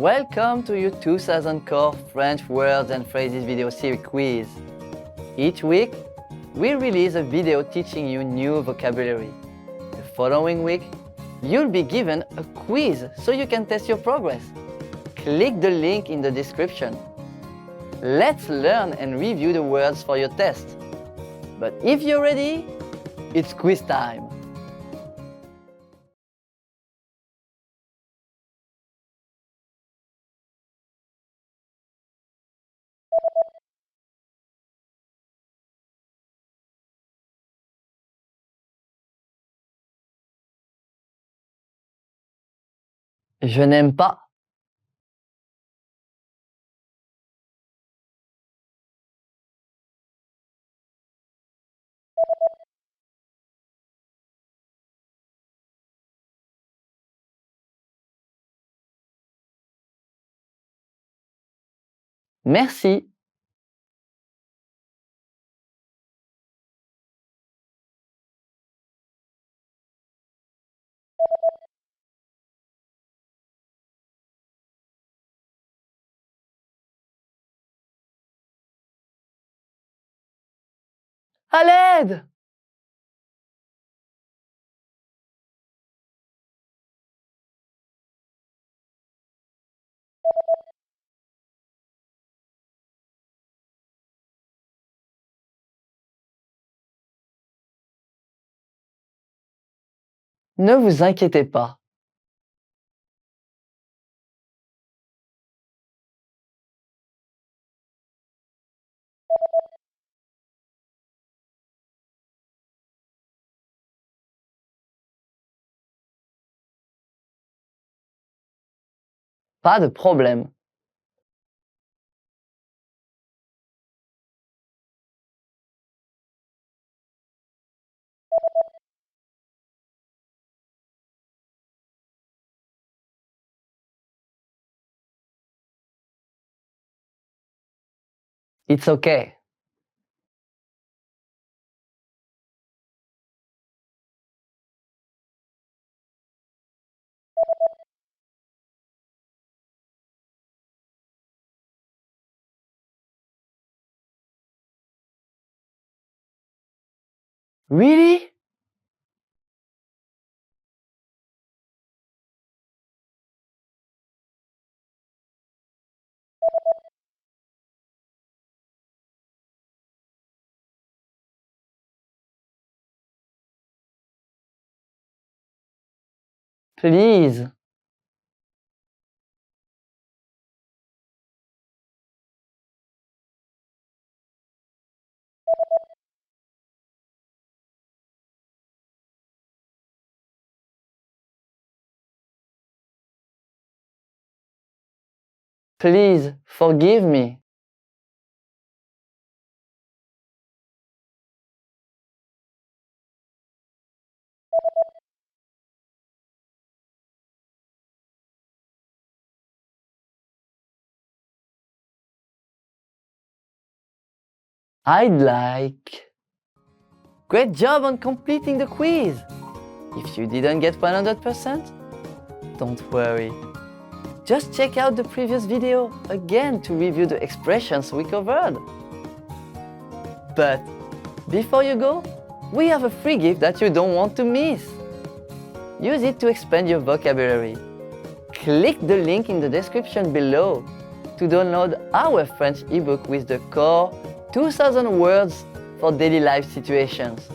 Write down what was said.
Welcome to your 2000 Core French Words and Phrases video series quiz. Each week, we release a video teaching you new vocabulary. The following week, you'll be given a quiz so you can test your progress. Click the link in the description. Let's learn and review the words for your test. But if you're ready, it's quiz time. Je n'aime pas. Merci. À l'aide! Ne vous inquiétez pas. Pas de problème. It's okay. Really? Please. Please forgive me. I'd like. Great job on completing the quiz! If you didn't get 100%, don't worry. Just check out the previous video again to review the expressions we covered. But before you go, we have a free gift that you don't want to miss. Use it to expand your vocabulary. Click the link in the description below to download our French ebook with the core 2000 words for daily life situations.